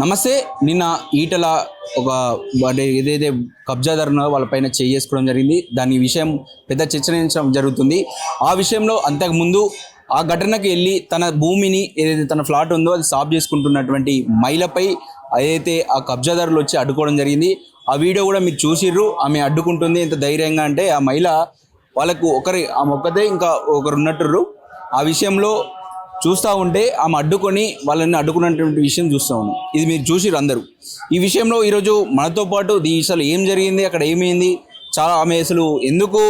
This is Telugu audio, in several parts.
నమస్తే. నిన్న ఈటల ఒక ఏదైతే కబ్జాదారునో వాళ్ళపైన చేసుకోవడం జరిగింది. దాని విషయం పెద్ద చర్చనించడం జరుగుతుంది. ఆ విషయంలో అంతకుముందు ఆ ఘటనకి వెళ్ళి తన భూమిని ఏదైతే తన ఫ్లాట్ ఉందో అది సాఫ్ చేసుకుంటున్నటువంటి మహిళపై ఏదైతే ఆ కబ్జాదారులు వచ్చి అడ్డుకోవడం జరిగింది. ఆ వీడియో కూడా మీరు చూసిర్రు. ఆమె అడ్డుకుంటుంది ఎంత ధైర్యంగా అంటే ఆ మహిళ వాళ్ళకు ఆమె ఒక్కతే ఇంకా ఒకరు ఉన్నట్టుర్రు. ఆ విషయంలో చూస్తూ ఉంటే ఆమె అడ్డుకొని వాళ్ళని అడ్డుకున్నటువంటి విషయం చూస్తూ ఉన్నాం. ఇది మీరు చూసిర్రు అందరూ. ఈ విషయంలో ఈరోజు మనతో పాటు అసలు ఏం జరిగింది, అక్కడ ఏమైంది, చాలా ఆమె అసలు ఎందుకు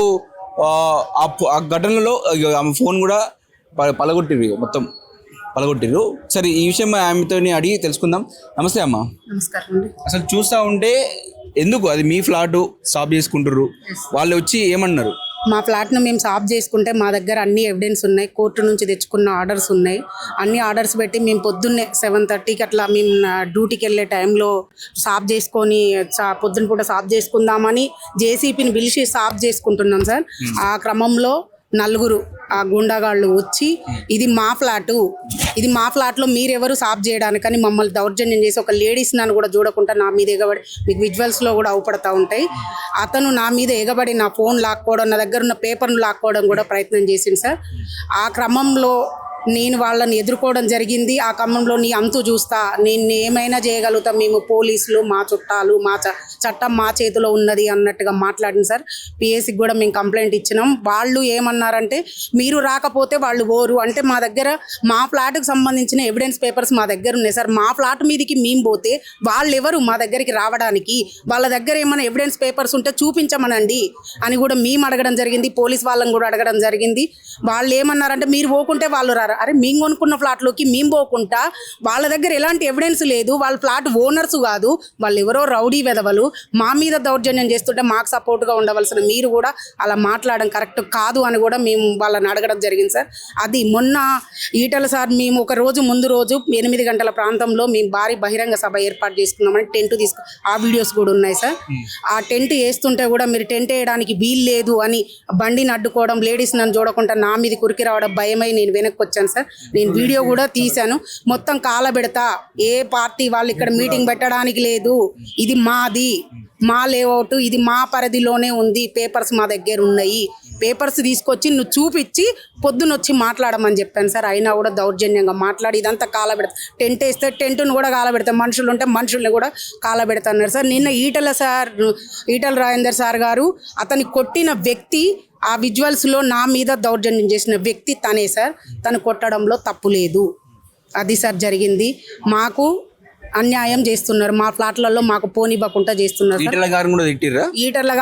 ఆ ఘటనలో ఆమె ఫోన్ కూడా పలగొట్టిర్రు, మొత్తం పలగొట్టిర్రు. సరే, ఈ విషయం ఆమెతో అడిగి తెలుసుకుందాం. నమస్తే అమ్మ. నమస్కారం అండి. అసలు చూస్తూ ఉంటే ఎందుకు అది మీ ఫ్లాట్ సాఫ్ చేసుకుంటారు, వాళ్ళు వచ్చి ఏమన్నారు? మా ఫ్లాట్ను మేము సాఫ్ చేసుకుంటే మా దగ్గర అన్ని ఎవిడెన్స్ ఉన్నాయి. కోర్టు నుంచి తెచ్చుకున్న ఆర్డర్స్ ఉన్నాయి. అన్ని ఆర్డర్స్ పెట్టి మేము పొద్దున్నే 7:30కి అట్లా మేము డ్యూటీకి వెళ్ళే టైంలో సాఫ్ చేసుకొని పొద్దున్న పూట సాఫ్ చేసుకుందామని జేసీపీని పిలిచి సాఫ్ చేసుకుంటున్నాం సార్. ఆ క్రమంలో నలుగురు ఆ గుండాగాళ్ళు వచ్చి ఇది మా ఫ్లాట్లో మీరెవరు సాఫ్ చేయడానికని మమ్మల్ని దౌర్జన్యం చేసి ఒక లేడీస్ నన్ను కూడా చూడకుండా నా మీద ఎగబడి, మీకు విజువల్స్లో కూడా అవుపడతా ఉంటాయి, అతను నా మీద ఎగబడి నా ఫోన్ లాక్కోవడం, నా దగ్గర ఉన్న పేపర్ను లాక్కోవడం కూడా ప్రయత్నం చేసింది సార్. ఆ క్రమంలో నేను వాళ్ళని ఎదుర్కోవడం జరిగింది. ఆ క్రమంలో నీ అంతు చూస్తా, నేను ఏమైనా చేయగలుగుతా, మేము పోలీసులు, మా చుట్టాలు, మా చట్టం మా చేతిలో ఉన్నది అన్నట్టుగా మాట్లాడింది సార్. పిఎస్సికి కూడా మేము కంప్లైంట్ ఇచ్చినాం. వాళ్ళు ఏమన్నారంటే మీరు రాకపోతే వాళ్ళు ఓరు అంటే మా దగ్గర మా ఫ్లాట్కి సంబంధించిన ఎవిడెన్స్ పేపర్స్ మా దగ్గర ఉన్నాయి సార్. మా ఫ్లాట్ మీదకి మేము పోతే వాళ్ళు ఎవరు మా దగ్గరికి రావడానికి, వాళ్ళ దగ్గర ఏమైనా ఎవిడెన్స్ పేపర్స్ ఉంటే చూపించమనండి అని కూడా మేము అడగడం జరిగింది. పోలీస్ వాళ్ళని కూడా అడగడం జరిగింది. వాళ్ళు ఏమన్నారంటే మీరు పోకుంటే వాళ్ళు రారు. అరే, మేము కొనుక్కున్న ఫ్లాట్లోకి మేము పోకుండా వాళ్ళ దగ్గర ఎలాంటి ఎవిడెన్స్ లేదు, వాళ్ళ ఫ్లాట్ ఓనర్స్ కాదు, వాళ్ళు ఎవరో రౌడీ వెధవలు మా మీద దౌర్జన్యం చేస్తుంటే మాకు సపోర్ట్గా ఉండవలసిన మీరు కూడా అలా మాట్లాడడం కరెక్ట్ కాదు అని కూడా మేము వాళ్ళని అడగడం జరిగింది సార్. అది మొన్న ఈటల సార్ మేము ఒక రోజు ముందు రోజు 8 గంటల ప్రాంతంలో మేము భారీ బహిరంగ సభ ఏర్పాటు చేసుకున్నామని టెంట్ ఆ వీడియోస్ కూడా ఉన్నాయి సార్. ఆ టెంట్ వేస్తుంటే కూడా మీరు టెంట్ వేయడానికి వీలు లేదు అని బండిని అడ్డుకోవడం, లేడీస్ నన్ను చూడకుండా నా మీద కురికి రావడం భయమై నేను వెనక్కి వచ్చాను సార్. నేను వీడియో కూడా తీశాను. మొత్తం కాలబెడతా, ఏ పార్టీ వాళ్ళు ఇక్కడ మీటింగ్ పెట్టడానికి లేదు, ఇది మాది, మా లేఅవుట్, ఇది మా పరిధిలోనే ఉంది, పేపర్స్ మా దగ్గర ఉన్నాయి, పేపర్స్ తీసుకొచ్చి నువ్వు చూపించి పొద్దునొచ్చి మాట్లాడమని చెప్పాను సార్. అయినా కూడా దౌర్జన్యంగా మాట్లాడి ఇదంతా కాలబెడతా, టెంట్ వేస్తే టెంట్ను కూడా కాలబెడతాం, మనుషులు ఉంటే మనుషుల్ని కూడా కాలబెడతాన్నారు సార్. నిన్న ఈటల రాజేందర్ సార్ గారు అతన్ని కొట్టిన వ్యక్తి, ఆ విజువల్స్లో నా మీద దౌర్జన్యం చేసిన వ్యక్తి తనే సార్. తను కొట్టడంలో తప్పు లేదు. అది సార్ జరిగింది. మాకు అన్యాయం చేస్తున్నారు, మా ఫ్లాట్లలో మాకు పోనివ్వకుండా చేస్తున్నారు. ఈటల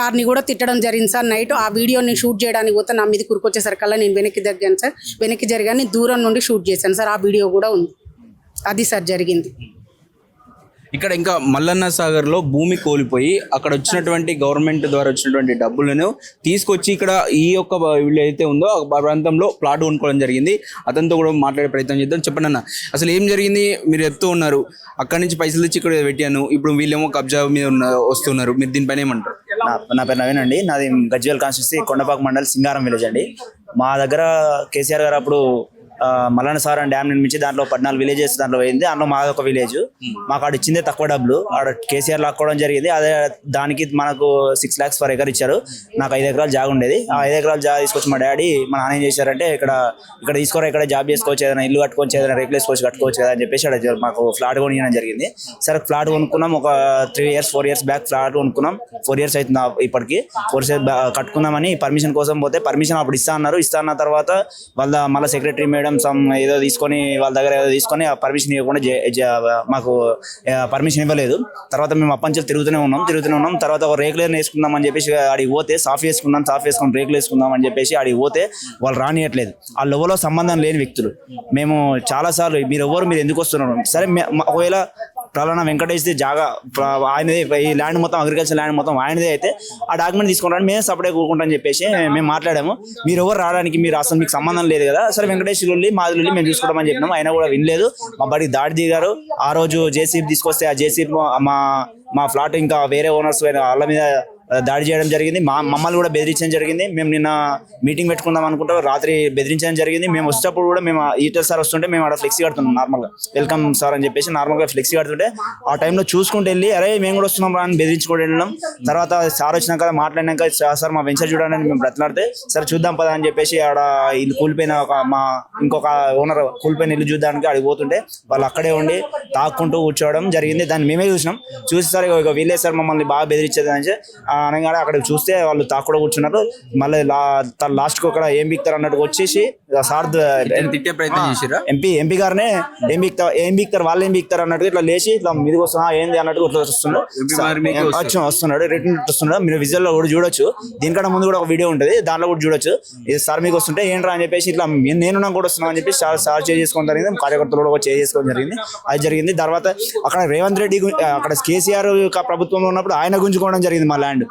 గారిని కూడా తిట్టడం జరిగింది సార్. నైట్ ఆ వీడియోని షూట్ చేయడానికి పోతే నా మీద కురుకొచ్చేసరికల్లా నేను వెనక్కి జరిగాను సార్. వెనక్కి జరిగాను, దూరం నుండి షూట్ చేశాను సార్. ఆ వీడియో కూడా ఉంది. అది సార్ జరిగింది. ఇక్కడ ఇంకా మల్లన్న సాగర్లో భూమి కోల్పోయి అక్కడ వచ్చినటువంటి గవర్నమెంట్ ద్వారా వచ్చినటువంటి డబ్బులను తీసుకొచ్చి ఇక్కడ ఈ యొక్క వీళ్ళు అయితే ఉందో ఆ ప్రాంతంలో ప్లాట్ కొనుక్కోవడం జరిగింది. అతనితో కూడా మాట్లాడే ప్రయత్నం చేద్దాం. చెప్పండి అన్న, అసలు ఏం జరిగింది? మీరు చెప్తూ ఉన్నారు అక్కడి నుంచి పైసలు తెచ్చి ఇక్కడ పెట్టాను, ఇప్పుడు వీళ్ళేమో కబ్జా మీద వస్తున్నారు, మీరు దీనిపైన ఏమంటారు? నా పేరు నవీన్ అండి. నాది గజ్వేల్ కాన్స్టిట్యూన్సీ కొండపాక మండల్ సింగారం విలేజ్ అండి. మా దగ్గర కేసీఆర్ గారు అప్పుడు మల్లన్న సార్ అని డ్యామ్ నిర్మించి దాంట్లో 14 విలేజెస్ దాంట్లో పోయింది. అందులో మాది ఒక విలేజ్. మాకు ఆడ ఇచ్చిందే తక్కువ డబ్బులు, ఆడ కేసీఆర్ లాక్కోవడం జరిగింది. అదే దానికి మనకు 6 lakhs per acre ఇచ్చారు. నాకు 5 ఎకరాలు జాగా ఉండేది. ఆ 5 ఎకరాలు జాగా తీసుకొచ్చి మా డాడీ మా నాన్న ఏం చేశారంటే ఇక్కడ తీసుకోరా, ఇక్కడ జాబ్ చేసుకోవచ్చు, ఏదైనా ఇల్లు కట్టుకోవచ్చు, ఏదైనా రేకులు కట్టుకోవచ్చు కదా అని చెప్పేసి అక్కడ మాకు ఫ్లాట్ కొనియడం జరిగింది. సరే, ఫ్లాట్ కొనుక్కున్నాం. ఒక 4 years బ్యాక్ ఫ్లాట్ కొనుక్కున్నాం. 4 years అవుతుంది ఇప్పటికి. 4 years కట్టుకుందామని పర్మిషన్ కోసం పోతే పర్మిషన్ అప్పుడు ఇస్తా అన్న తర్వాత వాళ్ళ మళ్ళీ సెక్రటరీ మేడం ఏదో తీసుకొని వాళ్ళ దగ్గర ఏదో తీసుకొని ఆ పర్మిషన్ ఇవ్వకుండా మాకు పర్మిషన్ ఇవ్వలేదు. తర్వాత మేము అప్పంచెలు తిరుగుతూనే ఉన్నాం. తర్వాత ఒక రేకులు వేసుకుందాం అని చెప్పేసి ఆడికి పోతే సాఫ్ వేసుకుని రేకులు వేసుకుందాం అని చెప్పేసి ఆడికి పోతే వాళ్ళు రానియట్లేదు. ఆ లెవెల్లో సంబంధం లేని వ్యక్తులు. మేము చాలాసార్లు మీరు ఎందుకు వస్తున్నారు, సరే ఒకవేళ ప్రలానా వెంకటేష్ జాగా ఆయనదే, ఈ ల్యాండ్ మొత్తం అగ్రికల్చర్ ల్యాండ్ మొత్తం ఆయనదే అయితే ఆ డాక్యుమెంట్ తీసుకుంటాను, మేము సపరేట్ కూరుకుంటా అని చెప్పేసి మేము మాట్లాడాము. మీరు ఎవరు రావడానికి, మీరు అసలు మీకు సంబంధం లేదు కదా, సరే వెంకటేష్ మాది మేము చూసుకోవడం చెప్పినాము. అయినా కూడా వినలేదు. మా బడికి దాడి దిగారు. ఆ రోజు జేసీబీ తీసుకొస్తే ఆ జేసీబీ మా ఫ్లాట్ ఇంకా వేరే ఓనర్స్ వాళ్ళ మీద దాడి చేయడం జరిగింది. మమ్మల్ని కూడా బెదిరించడం జరిగింది. మేము నిన్న మీటింగ్ పెట్టుకుందాం అనుకుంటే రాత్రి బెదిరించడం జరిగింది. మేము వచ్చేటప్పుడు కూడా మేము ఈటర్ సార్ వస్తుంటే మేము అక్కడ ఫ్లెక్సీ కడుతున్నాం నార్మల్గా, వెల్కమ్ సార్ అని చెప్పేసి నార్మల్గా ఫ్లెక్సీ కడుతుంటే ఆ టైంలో చూసుకుంటూ వెళ్ళి అరే మేము కూడా వస్తున్నాం రా అని బెదిరించుకుంటూ వెళ్ళినాం. తర్వాత సార్ వచ్చినాక మాట్లాడినాక సార్ మా వెంచర్ చూడండి అని మేము బ్రతలాడితే సరే చూద్దాం పదా అని చెప్పేసి ఆడ ఇల్లు కూలిపోయిన ఇంకొక ఓనర్ కూలిపోయిన ఇల్లు చూడడానికి అడిగి పోతుంటే వాళ్ళు అక్కడే ఉండి తాక్కుంటూ కూర్చోవడం జరిగింది. దాన్ని మేమే చూసినాం. చూసి సార్ ఇక వీళ్ళే సార్ మమ్మల్ని బాగా బెదిరించేది అని అనగానే అక్కడ చూస్తే వాళ్ళు తాకుండా కూర్చున్నారు. మళ్ళీ లాస్ట్కి ఒక ఏం బిక్తారు అన్నట్టు వచ్చేసి సార్ తిట్టే ప్రయత్నం చేసిరా. ఎంపీ గారినే ఏం బిక్తారు వాళ్ళు ఏం బిక్తారు అన్నట్టు ఇట్లా లేచి ఇట్లా మీదకి వస్తున్నా ఏంది అన్నట్టు ఇట్లా వస్తున్నాడు రిటర్న్ వస్తున్నాడు. మీరు విజువల్ లో కూడా చూడొచ్చు. దీనికన్నా ముందు కూడా ఒక వీడియో ఉంటుంది, దాంట్లో కూడా చూడొచ్చు. సార్ మీకు వస్తుంటే ఏంట్రా అని చెప్పేసి ఇట్లా నేను నాకు కూడా వస్తున్నాను అని చెప్పి సార్ చేసుకోవడం జరిగింది. కార్యకర్తలు కూడా చేసుకోవడం జరిగింది. అది జరిగింది. తర్వాత అక్కడ రేవంత్ రెడ్డి అక్కడ కేసీఆర్ ప్రభుత్వంలో ఉన్నప్పుడు ఆయన గుంజుకోవడం జరిగింది మా ల్యాండ్.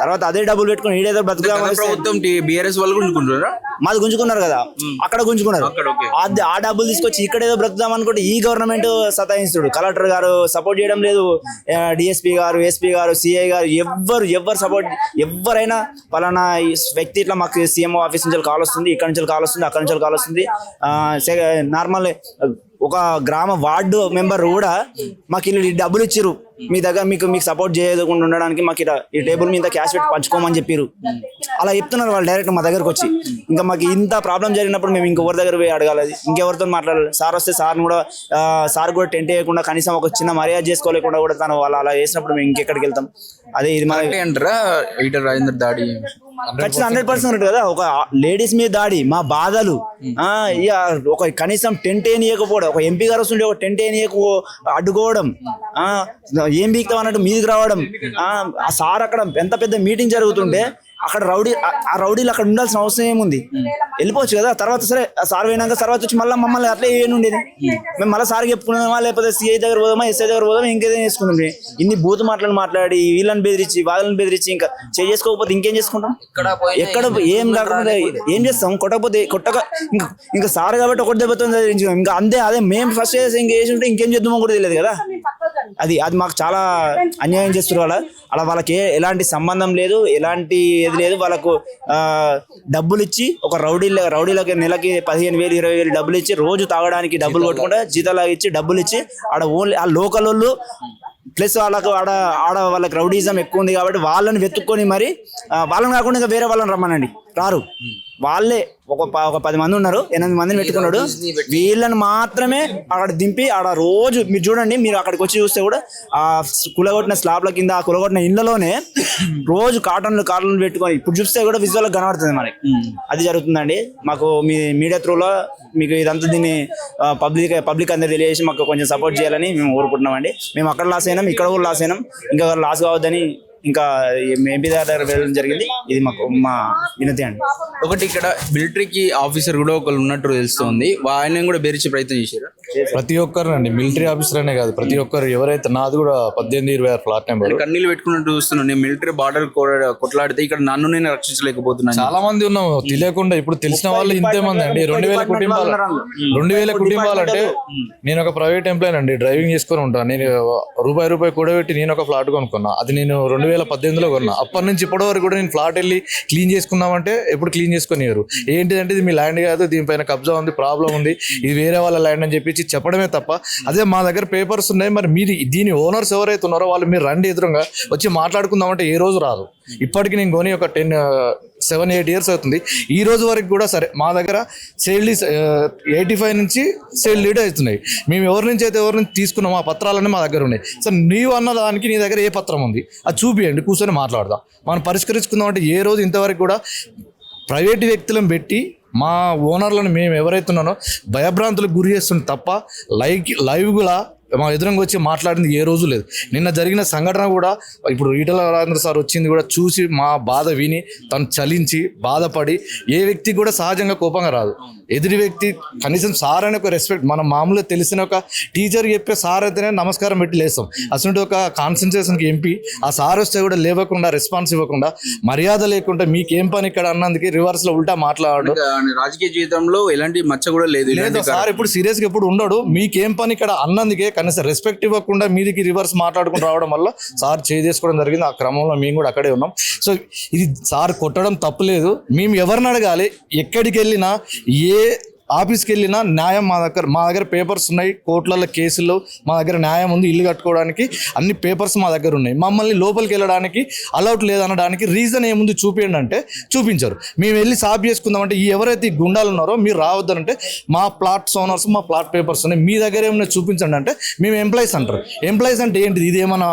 తర్వాత అదే డబ్బులు పెట్టుకుని ఈడేదో ప్రభుత్వం బీఆర్ఎస్ వాళ్ళు గుంజుకుంటారా? మాది గుంజుకున్నారు కదా, అక్కడ గుంజుకున్నారు. ఆ డబ్బులు తీసుకొచ్చి ఇక్కడ ఏదో బ్రతుకుదాం అనుకుంటే ఈ గవర్నమెంట్ సతాయిస్తుడు. కలెక్టర్ గారు సపోర్ట్ చేయడం లేదు, డిఎస్పీ గారు, ఎస్పీ గారు, సిఐ గారు ఎవరు సపోర్ట్. ఎవరైనా పలానా వ్యక్తి ఇట్లా మాకు సీఎం ఆఫీస్ నుంచి కాల్ వస్తుంది, ఇక్కడ నుంచి కాల్ వస్తుంది, అక్కడ నుంచి కాల్ వస్తుంది. నార్మల్ ఒక గ్రామ వార్డు మెంబర్ కూడా మాకు ఇల్లు డబ్బులు ఇచ్చిర్రు, మీ దగ్గర మీకు సపోర్ట్ చేయకుండా ఉండడానికి మాకు ఈ టేబుల్ మీద క్యాష్ పెట్టి పంచుకోమని చెప్పారు. అలా చెప్తున్నారు వాళ్ళు డైరెక్ట్ మా దగ్గరకు వచ్చి. ఇంకా మాకు ఇంత ప్రాబ్లం జరిగినప్పుడు మేము ఇంకెవరి దగ్గర పోయి అడగాలి, ఇంకెవరితో మాట్లాడాలి? సార్ వస్తే సార్ కూడా టెంట్ వేయకుండా కనీసం ఒక చిన్న మర్యాద చేసుకోలేకుండా కూడా తను వాళ్ళు అలా చేసినప్పుడు మేము ఇంకెక్కడికి వెళ్తాం? అదే ఇది మన అంటారా ఈటల రాజేందర్ దాడి ఖచ్చితంగా 100% కదా. ఒక లేడీస్ మీద దాడి, మా బాధలు, ఒక కనీసం టెంట్ వేయకపోవడం, ఒక ఎంపీ గారు వస్తుంటే ఒక టెంట్ అడ్డుకోవడం, ఏం బీక్తాం అన్నట్టు మీదికి రావడం. ఆ సార్ అక్కడ ఎంత పెద్ద మీటింగ్ జరుగుతుంటే అక్కడ ఆ రౌడీలు అక్కడ ఉండాల్సిన అవసరం ఏముంది? వెళ్ళిపోవచ్చు కదా. తర్వాత సరే సార్ పోయినాక తర్వాత వచ్చి మళ్ళీ మమ్మల్ని అట్లే ఏమి ఉండేది? మేము మళ్ళీ సార్ చెప్పుకున్నామా, లేకపోతే సిఐ దగ్గర పోదామా, ఎస్ఐ దగ్గర పోదామా, ఇంకేదైనా చేసుకుందాం. ఇన్ని బూత్ మాట్లాడి వీళ్ళని బెదిరించి వాళ్ళని బెదిరించి ఇంకా చేసుకోకపోతే ఇంకేం చేసుకుంటాం? ఎక్కడ ఏం కాకుండా ఏం చేస్తాం? కొట్టక ఇంకా సార్ కాబట్టి ఒకటి దెబ్బతో ఇంకా అదే మేము ఫస్ట్ ఇంకా చేసి ఉంటే ఇంకేం చేద్దామో కూడా తెలియదు కదా. అది మాకు చాలా అన్యాయం చేస్తున్నారు. అలా వాళ్ళకి ఎలాంటి సంబంధం లేదు, ఎలాంటి ఏది లేదు. వాళ్ళకు డబ్బులు ఇచ్చి ఒక రౌడీలకి నెలకి 15,000 20,000 డబ్బులు ఇచ్చి రోజు తాగడానికి డబ్బులు కొట్టుకుంటే జీతాలాగా ఇచ్చి డబ్బులు ఇచ్చి ఆడ ఓన్లీ ఆ లోకల్ వాళ్ళు ప్లస్ వాళ్ళకు వాళ్ళకి రౌడీజం ఎక్కువ ఉంది కాబట్టి వాళ్ళని వెతుక్కొని మరి వాళ్ళని కాకుండా ఇంకా వేరే వాళ్ళని రమ్మనండి, రారు. వాళ్ళే ఒక 10 మంది ఉన్నారు, 8 మందిని పెట్టుకున్నాడు. వీళ్ళని మాత్రమే అక్కడ దింపి ఆడ రోజు మీరు చూడండి, మీరు అక్కడికి వచ్చి చూస్తే కూడా ఆ కులగొట్టిన స్లాబ్ల కింద, ఆ కులగొట్టిన ఇళ్లలోనే రోజు కార్టన్లు పెట్టుకొని ఇప్పుడు చూస్తే కూడా విజువల్ కనబడుతుంది మనకి. అది జరుగుతుందండి. మాకు మీ మీడియా త్రూలో మీకు ఇదంతా దీన్ని పబ్లిక్ అందరూ తెలియజేసి మాకు కొంచెం సపోర్ట్ చేయాలని మేము కోరుకుంటున్నామండి. మేము అక్కడ లాస్ అయినాం, ఇక్కడ కూడా లాస్ అయినాం, ఇంకా లాస్ కావద్దని ఇంకా ఎంపీ దగ్గర వెళ్ళడం జరిగింది. ఇది మా వినతి అండి. ఒకటి ఇక్కడ మిలిటరీకి ఆఫీసర్ కూడా ఒకళ్ళు ఉన్నట్టు తెలుస్తుంది, ఆయన కూడా బెదిరించే ప్రయత్నం చేశారు. ప్రతి ఒక్కరు అండి, మిలిటరీ ఆఫీసర్ అనే కాదు, ప్రతి ఒక్కరు ఎవరైతే, నాది కూడా 18-26 ఫ్లాట్ నెంబర్. కన్నీళ్ళు పెట్టుకున్నట్టు చూస్తున్నాను. నేను మిలిటరీ బార్డర్ కొట్లాడితే ఇక్కడ నన్ను నేను రక్షించలేకపోతున్నాను. చాలా మంది ఉన్నాం తెలియకుండా. ఇప్పుడు తెలిసిన వాళ్ళు ఇంతే మంది అండి. 2,000 కుటుంబాలు అంటే నేను ఒక ప్రైవేట్ ఎంప్లాయ్ అండి, డ్రైవింగ్ చేసుకొని ఉంటాను. నేను రూపాయి కూడబెట్టి నేను ఒక ఫ్లాట్ కొనుక్కున్నా. అది నేను 2018లో కొన్నా. అప్పటి నుంచి ఇప్పటి వరకు కూడా నేను ఫ్లాట్ వెళ్ళి క్లీన్ చేసుకున్నామంటే ఎప్పుడు క్లీన్ చేసుకునేవారు. ఏంటిదంటే ఇది మీ ల్యాండ్ కాదు, దీనిపైన కబ్జా ఉంది, ప్రాబ్లం ఉంది, ఇది వేరే వాళ్ళ ల్యాండ్ అని చెప్పి చెప్పడమే తప్ప, అదే మా దగ్గర పేపర్స్ ఉన్నాయి, మరి మీరు దీని ఓనర్స్ ఎవరైతే ఉన్నారో వాళ్ళు మీరు రండి ఎదురుగా వచ్చి మాట్లాడుకుందామంటే ఏ రోజు రాదు. ఇప్పటికి నేను కొని ఒక 7-8 years అవుతుంది. ఈ రోజు వరకు కూడా సరే మా దగ్గర సేల్ 85 నుంచి సేల్ లీడ్ అవుతున్నాయి. మేము ఎవరి నుంచి తీసుకున్నామో ఆ పత్రాలన్నీ మా దగ్గర ఉన్నాయి. సో నీవు అన్న దానికి నీ దగ్గర ఏ పత్రం ఉంది అది చూపియండి, కూర్చొని మాట్లాడదాం, మనం పరిష్కరించుకుందాం. అంటే ఏ రోజు ఇంతవరకు కూడా ప్రైవేట్ వ్యక్తులను పెట్టి మా ఓనర్లను మేము ఎవరైతే ఉన్నానో భయభ్రాంతులకు గురి చేస్తుంది తప్ప లైవ్ కూడా మా ఎదురంగా వచ్చి మాట్లాడింది ఏ రోజు లేదు. నిన్న జరిగిన సంఘటన కూడా ఇప్పుడు ఈటల రాజేంద్ర సార్ వచ్చింది కూడా చూసి మా బాధ విని తను చలించి బాధపడి, ఏ వ్యక్తికి కూడా సహజంగా కోపంగా రాదు. ఎదుటి వ్యక్తి కనీసం సార్ అనే ఒక రెస్పెక్ట్, మనం మామూలుగా తెలిసిన ఒక టీచర్ చెప్పే సార్ అయితేనే నమస్కారం పెట్టి లేస్తాం. అసలు ఒక కాన్సన్ట్రేషన్కి ఎంపీ ఆ సార్ వస్తే కూడా లేవకుండా, రెస్పాన్స్ ఇవ్వకుండా, మర్యాద లేకుండా మీకేం పని ఇక్కడ అన్నందుకు రివర్స్లో ఉల్టా మాట్లాడు. రాజకీయ జీవితంలో ఎలాంటి మచ్చ కూడా లేదు సార్. ఇప్పుడు సీరియస్గా ఎప్పుడు ఉండడు. మీకేం పని ఇక్కడ అన్నందుకే కనీసం రెస్పెక్ట్ ఇవ్వకుండా మీదికి రివర్స్ మాట్లాడుకుని రావడం వల్ల సార్ చేసుకోవడం జరిగింది. ఆ క్రమంలో మేము కూడా అక్కడే ఉన్నాం. సో ఇది సార్ కొట్టడం తప్పులేదు. మేము ఎవరిని అడగాలి, ఎక్కడికి వెళ్ళినా ఏ ఆఫీస్కి వెళ్ళినా న్యాయం మా దగ్గర పేపర్స్ ఉన్నాయి, కోర్టులలో కేసులు మా దగ్గర న్యాయం ఉంది, ఇల్లు కట్టుకోవడానికి అన్ని పేపర్స్ మా దగ్గర ఉన్నాయి. మమ్మల్ని లోపలికి వెళ్ళడానికి అలౌట్ లేదనడానికి రీజన్ ఏముంది చూపించండి అంటే చూపించారు. మేము వెళ్ళి సాఫ్ చేసుకుందామంటే ఈ ఎవరైతే ఈ గుండాలు ఉన్నారో మీరు రావద్దనంటే మా ప్లాట్స్ ఓనర్స్ మా ప్లాట్ పేపర్స్ ఉన్నాయి, మీ దగ్గర ఏమైనా చూపించండి అంటే మేము ఎంప్లాయీస్ అంటారు. ఎంప్లాయీస్ అంటే ఏంటిది, ఇది ఏమన్నా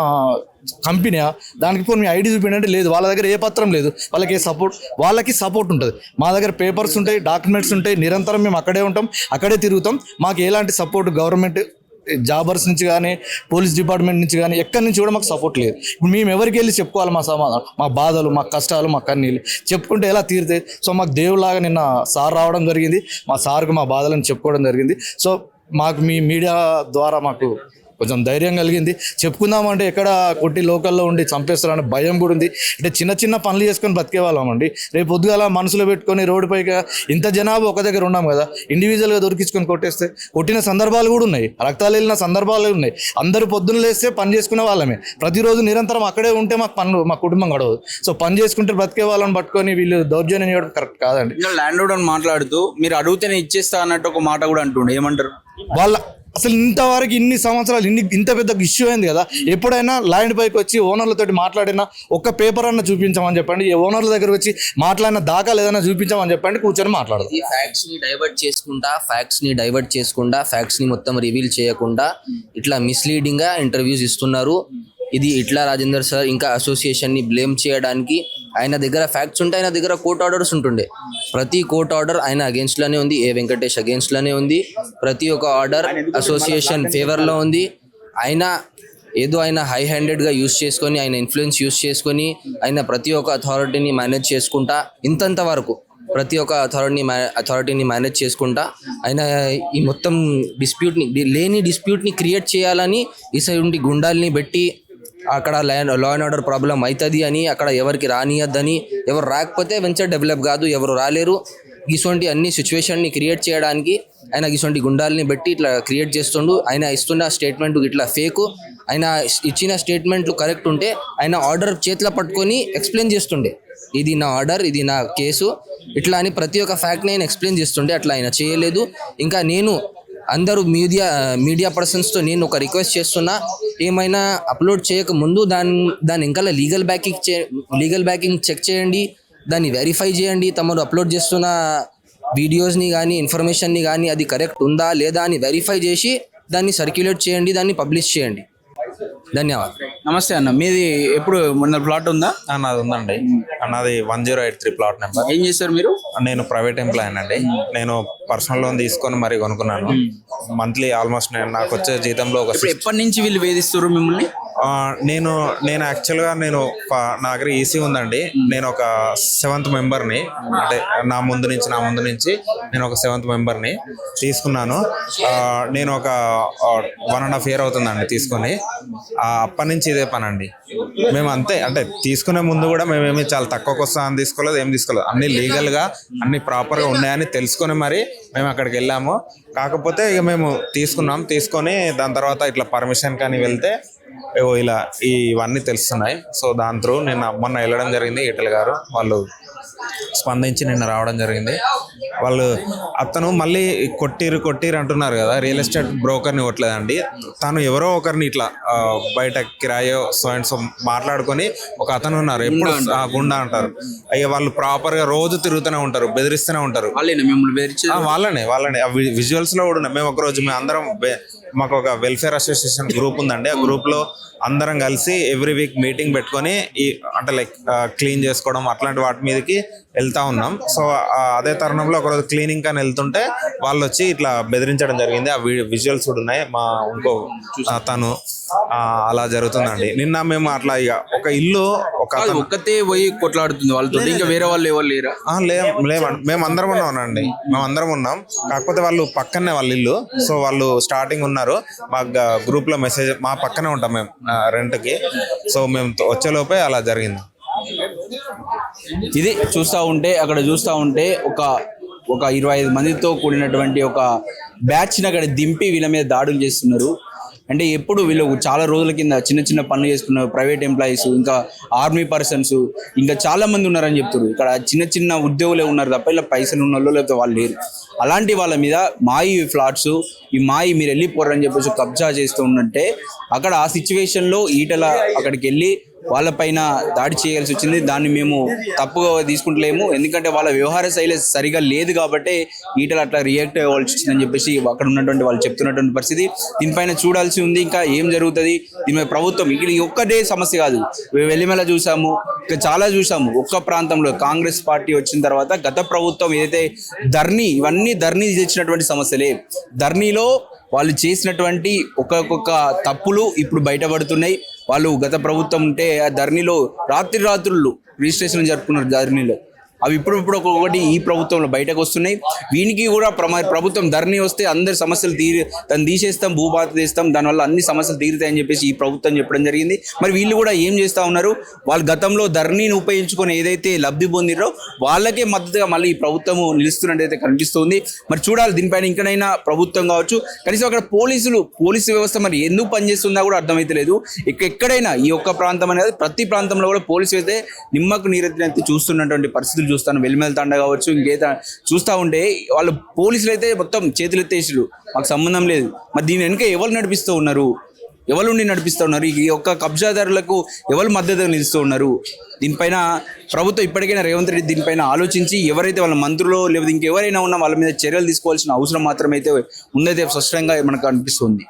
కంపెనీయా? దానికి పోనీ మీ ఐడి చూపించంటే లేదు, వాళ్ళ దగ్గర ఏ పత్రం లేదు, వాళ్ళకి ఏ సపోర్ట్, వాళ్ళకి సపోర్ట్ ఉంటుంది. మా దగ్గర పేపర్స్ ఉంటాయి, డాక్యుమెంట్స్ ఉంటాయి, నిరంతరం మేము అక్కడే ఉంటాం, అక్కడే తిరుగుతాం. మాకు ఎలాంటి సపోర్ట్ గవర్నమెంట్ జాబర్స్ నుంచి కానీ పోలీస్ డిపార్ట్మెంట్ నుంచి కానీ ఎక్కడి నుంచి కూడా మాకు సపోర్ట్ లేదు. ఇప్పుడు మేము ఎవరికి వెళ్ళి చెప్పుకోవాలి మా సమాధానం, మా బాధలు, మా కష్టాలు, మా కన్నీళ్ళు చెప్పుకుంటే ఎలా తీరుతాయి? సో మాకు దేవులాగా నిన్న సార్ రావడం జరిగింది, మా సార్కు మా బాధలను చెప్పుకోవడం జరిగింది. సో మాకు మీ మీడియా ద్వారా మాకు కొంచెం ధైర్యం కలిగింది. చెప్పుకుందామంటే ఎక్కడ కొట్టి లోకల్లో ఉండి చంపేస్తారనే భయం కూడా ఉంది. అంటే చిన్న చిన్న పనులు చేసుకొని బతికే వాళ్ళమండి. రేపు పొద్దుగాల మనసులో పెట్టుకొని రోడ్డు పైగా ఇంత జనాభా ఒక దగ్గర ఉన్నాం కదా, ఇండివిజువల్గా దొరికించుకొని కొట్టేస్తే కొట్టిన సందర్భాలు కూడా ఉన్నాయి, రక్తాలు వెళ్ళిన సందర్భాలు ఉన్నాయి. అందరూ పొద్దున్న లేస్తే పని చేసుకునే వాళ్ళమే, ప్రతిరోజు నిరంతరం అక్కడే ఉంటే మాకు పనులు, మా కుటుంబం గడవదు. సో పని చేసుకుంటే బతికే వాళ్ళని పట్టుకొని వీళ్ళు దౌర్జన్యం చేయడం కరెక్ట్ కాదండి. ల్యాండ్ లోడ్ అని మాట్లాడుతూ మీరు అడిగితేనే ఇచ్చేస్తా అన్నట్టు ఒక మాట కూడా అంటుండే, ఏమంటారు? వాళ్ళ అసలు ఇంతవరకు ఇన్ని సంవత్సరాలు ఇంత పెద్ద ఇష్యూ అయింది కదా, ఎప్పుడైనా ల్యాండ్ పైకి వచ్చి ఓనర్లతో మాట్లాడినా ఒక్క పేపర్ అన్న చూపించామని చెప్పండి, ఈ ఓనర్ల దగ్గర వచ్చి మాట్లాడిన దాఖలు ఏదైనా చూపించామని చెప్పండి, కూర్చొని మాట్లాడదు. ఈ ఫ్యాక్ట్స్ ని డైవర్ట్ చేసుకుంటా ఫ్యాక్ట్స్ ని మొత్తం రివీల్ చేయకుండా ఇట్లా మిస్లీడింగ్ గా ఇంటర్వ్యూస్ ఇస్తున్నారు. ఇది ఇట్లా రాజేందర్ సార్ ఇంకా అసోసియేషన్ ని బ్లేమ్ చేయడానికి, ఆయన దగ్గర ఫ్యాక్ట్స్ ఉంటే ఆయన దగ్గర కోర్ట్ ఆర్డర్స్ ఉంటుండే. ప్రతి కోర్ట్ ఆర్డర్ ఆయన అగేన్స్ట్ లోనే ఉంది, ఏ వెంకటేష్ అగేన్స్ట్ లోనే ఉంది. ప్రతి ఒక్క ఆర్డర్ అసోసియేషన్ ఫేవర్ లో ఉంది. ఆయన హై హ్యాండెడ్ గా యూస్ చేసుకొని, ఆయన ఇన్ఫ్లుయెన్స్ యూస్ చేసుకొని, ఆయన ప్రతి ఒక్క అథారిటీని మేనేజ్ చేసుకుంటా, ఇంతంత వరకు ప్రతి ఒక్క అథారిటీని మేనేజ్ చేసుకుంటా ఆయన ఈ మొత్తం లేని డిస్ప్యూట్ని క్రియేట్ చేయాలని ఈ సైడ్ ఉండి గుండాల్ని పెట్టి అక్కడ లా అండ్ ఆర్డర్ ప్రాబ్లం అవుతుంది అని, అక్కడ ఎవరికి రానియద్దని, ఎవరు రాకపోతే వెంచర్ డెవలప్ కాదు, ఎవరు రాలేరు. ఇటువంటి అన్ని సిచ్యువేషన్ని క్రియేట్ చేయడానికి ఆయన ఇటువంటి గుండాలని పెట్టి ఇట్లా క్రియేట్ చేస్తుండు. ఆయన ఇస్తున్న స్టేట్మెంట్ ఇట్లా ఫేకు. ఆయన ఇచ్చిన స్టేట్మెంట్లు కరెక్ట్ ఉంటే ఆయన ఆర్డర్ చేతిలో పట్టుకొని ఎక్స్ప్లెయిన్ చేస్తుండే, ఇది నా ఆర్డర్, ఇది నా కేసు, ఇట్లా అని ప్రతి ఒక్క ఫ్యాక్ట్ని ఆయన ఎక్స్ప్లెయిన్ చేస్తుండే. అట్లా ఆయన చేయలేదు. ఇంకా నేను అందరూ మీడియా పర్సన్స్తో నేను ఒక రిక్వెస్ట్ చేస్తున్నా, ఏమైనా అప్లోడ్ చేయక ముందు దాని ఇంకా లీగల్ బ్యాకింగ్ చెక్ చేయండి, దాన్ని వెరిఫై చేయండి. తమరు అప్లోడ్ చేస్తున్న వీడియోస్ని కానీ ఇన్ఫర్మేషన్ని కానీ అది కరెక్ట్ ఉందా లేదా అని వెరిఫై చేసి దాన్ని సర్క్యులేట్ చేయండి, దాన్ని పబ్లిష్ చేయండి. ధన్యవాదాలు. నమస్తే అన్న, మీది ఎప్పుడు మొన్న ప్లాట్ ఉందా? నాది ఉందండి. నాది 1083 ప్లాట్ నెంబర్. ఏం చేస్తారు మీరు? నేను ప్రైవేట్ ఎంప్లాయీ అండి. నేను పర్సనల్ లోన్ తీసుకొని మరి కొనుక్కున్నాను. మంత్లీ ఆల్మోస్ట్ నాకు వచ్చే జీతంలో ఎప్పటి నుంచి వీళ్ళు వేధిస్తారు మిమ్మల్ని? నేను యాక్చువల్గా నా దగ్గర ఈసీ ఉందండి. నేను ఒక 7th మెంబర్ని, అంటే నా ముందు నుంచి నేను ఒక 7th మెంబర్ని తీసుకున్నాను. నేను ఒక 1.5 year అవుతుందండి తీసుకొని. అప్పటి నుంచి ఇదే పని అండి. మేము అంతే, అంటే తీసుకునే ముందు కూడా మేమేమి చాలా తక్కువకి వస్తామని తీసుకోలేదు, ఏం తీసుకోలేదు. అన్ని లీగల్గా అన్ని ప్రాపర్గా ఉన్నాయని తెలుసుకొని మరి మేము అక్కడికి వెళ్ళాము. కాకపోతే ఇక మేము తీసుకొని దాని తర్వాత ఇట్లా పర్మిషన్ కానీ వెళ్తే ఇలా ఇవన్నీ తెలుస్తున్నాయి. సో దాని త్రూ నిన్న మొన్న వెళ్ళడం జరిగింది. ఈటల గారు వాళ్ళు స్పందించి నిన్న రావడం జరిగింది. అతను మళ్ళీ కొట్టిరు అంటున్నారు కదా, రియల్ ఎస్టేట్ బ్రోకర్ని కొట్టలేదండి. తను ఎవరో ఒకరిని ఇట్లా బయట కిరాయో సో అండ్ సో మాట్లాడుకొని ఒక అతను ఉన్నారు, ఎప్పుడు గుండా అంటారు. అయ్యా వాళ్ళు ప్రాపర్గా రోజు తిరుగుతూనే ఉంటారు, బెదిరిస్తూనే ఉంటారు. వాళ్ళనే విజువల్స్ లో కూడా మేము ఒకరోజు మాకు ఒక వెల్ఫేర్ అసోసియేషన్ గ్రూప్ ఉందండి. ఆ గ్రూప్ లో అందరం కలిసి ఎవ్రీ వీక్ మీటింగ్ పెట్టుకొని అంటే లైక్ క్లీన్ చేసుకోవడం అట్లాంటి వాటి మీదకి వెళ్తా ఉన్నాం. సో అదే తరుణంలో ఒకరోజు క్లీనింగ్ కానీ వెళ్తుంటే వాళ్ళు వచ్చి ఇట్లా బెదిరించడం జరిగింది. ఆ విజువల్స్ కూడా ఉన్నాయి. మా ఇంకో తను అలా జరుగుతుందండి. నిన్న మేము అట్లా ఇక ఒక ఇల్లు ఒక్కతే పోయి కొట్లాడుతుంది వాళ్ళతో, ఇంకా వేరే వాళ్ళు ఎవరు లేరా? లేవండి, మేము అందరం ఉన్నాం. కాకపోతే వాళ్ళు పక్కనే వాళ్ళ ఇల్లు. సో వాళ్ళు స్టార్టింగ్ ఉన్నారు, మా గ్రూప్ లో మెసేజ్ మా పక్కనే ఉంటాం మేము రెంట్కి. సో మేము వచ్చేలోపే అలా జరిగింది. ఇది చూస్తూ ఉంటే ఒక 25 మందితో కూడినటువంటి ఒక బ్యాచ్ని అక్కడ దింపి వీళ్ళ మీద దాడులు చేస్తున్నారు. అంటే ఎప్పుడు వీళ్ళు చాలా రోజుల కింద చిన్న చిన్న పనులు చేసుకున్న ప్రైవేట్ ఎంప్లాయీస్, ఇంకా ఆర్మీ పర్సన్స్, ఇంకా చాలా మంది ఉన్నారని చెప్తారు. ఇక్కడ చిన్న చిన్న ఉద్యోగులే ఉన్నారు తప్ప ఇలా పైసలు ఉన్న వాళ్ళు లేకపోతే వాళ్ళు లేరు. అలాంటి వాళ్ళ మీద మాయి ఫ్లాట్స్, ఈ మాయి మీరు వెళ్ళిపోరని చెప్పేసి కబ్జా చేస్తూ ఉన్నట్టే అక్కడ ఆ సిచ్యువేషన్లో ఈటల అక్కడికి వెళ్ళి వాళ్ళపైన దాడి చేయాల్సి వచ్చింది. దాన్ని మేము తప్పుగా తీసుకుంటలేము, ఎందుకంటే వాళ్ళ వ్యవహార శైలి సరిగా లేదు కాబట్టి ఈటలు అట్లా రియాక్ట్ అవ్వాల్సి వచ్చిందని చెప్పేసి అక్కడ ఉన్నటువంటి వాళ్ళు చెప్తున్నటువంటి పరిస్థితి. దీనిపైన చూడాల్సి ఉంది ఇంకా ఏం జరుగుతుంది. దీని మీద ప్రభుత్వం ఇక్కడ ఒక్కటే సమస్య కాదు, వెల్లిమెల చూసాము, ఇంకా చాలా చూసాము. ఒక్క ప్రాంతంలో కాంగ్రెస్ పార్టీ వచ్చిన తర్వాత గత ప్రభుత్వం ఏదైతే ధర్నీ, ఇవన్నీ ధర్నీ తెచ్చినటువంటి సమస్యలే. ధర్నీలో వాళ్ళు చేసినటువంటి ఒక్కొక్క తప్పులు ఇప్పుడు బయటపడుతున్నాయి. వాళ్ళు గత ప్రభుత్వం ఉంటే ఆ ధర్నీలో రాత్రులు రిజిస్ట్రేషన్ జరుపుకున్నారు ధర్నీలో. అవి ఇప్పుడు ఒక్కొక్కటి ఈ ప్రభుత్వంలో బయటకు వస్తున్నాయి. వీనికి కూడా ప్రభుత్వం ధర్నీ వస్తే అందరి సమస్యలు దాన్ని తీసేస్తాం, భూభారత తీస్తాం, దానివల్ల అన్ని సమస్యలు తీరుతాయని చెప్పేసి ఈ ప్రభుత్వం చెప్పడం జరిగింది. మరి వీళ్ళు కూడా ఏం చేస్తూ ఉన్నారు, వాళ్ళు గతంలో ధర్నీని ఉపయోగించుకొని ఏదైతే లబ్ధి పొందిరో వాళ్ళకే మద్దతుగా మళ్ళీ ఈ ప్రభుత్వం నిలుస్తున్నట్టయితే కనిపిస్తుంది. మరి చూడాలి దీనిపైన ఇంకనైనా ప్రభుత్వం కావచ్చు, కనీసం అక్కడ పోలీసు వ్యవస్థ మరి ఎందుకు పనిచేస్తుందా కూడా అర్థమైతలేదు. ఎక్కడైనా ఈ ఒక్క ప్రాంతం అనేది ప్రతి ప్రాంతంలో కూడా పోలీసు అయితే నిమ్మకు నీరెత్తినైతే చూస్తున్నటువంటి పరిస్థితులు చూస్తాను. వెల్లిమెల తండ కావచ్చు, ఇంకేదా చూస్తూ ఉంటే వాళ్ళు పోలీసులు అయితే మొత్తం చేతులు ఎత్తేసారు, మాకు సంబంధం లేదు. మరి దీని వెనుక ఎవరు నడిపిస్తూ ఉన్నారు, ఎవరు నడిపిస్తూ ఉన్నారు, ఈ యొక్క కబ్జాదారులకు ఎవరు మద్దతు నిలుస్తూ ఉన్నారు? దీనిపైన ప్రభుత్వం ఇప్పటికైనా రేవంత్ రెడ్డి దీనిపైన ఆలోచించి ఎవరైతే వాళ్ళ మంత్రులు లేకపోతే ఇంకెవరైనా ఉన్నా వాళ్ళ మీద చర్యలు తీసుకోవాల్సిన అవసరం మాత్రమైతే ఉందైతే స్పష్టంగా మనకు అనిపిస్తుంది.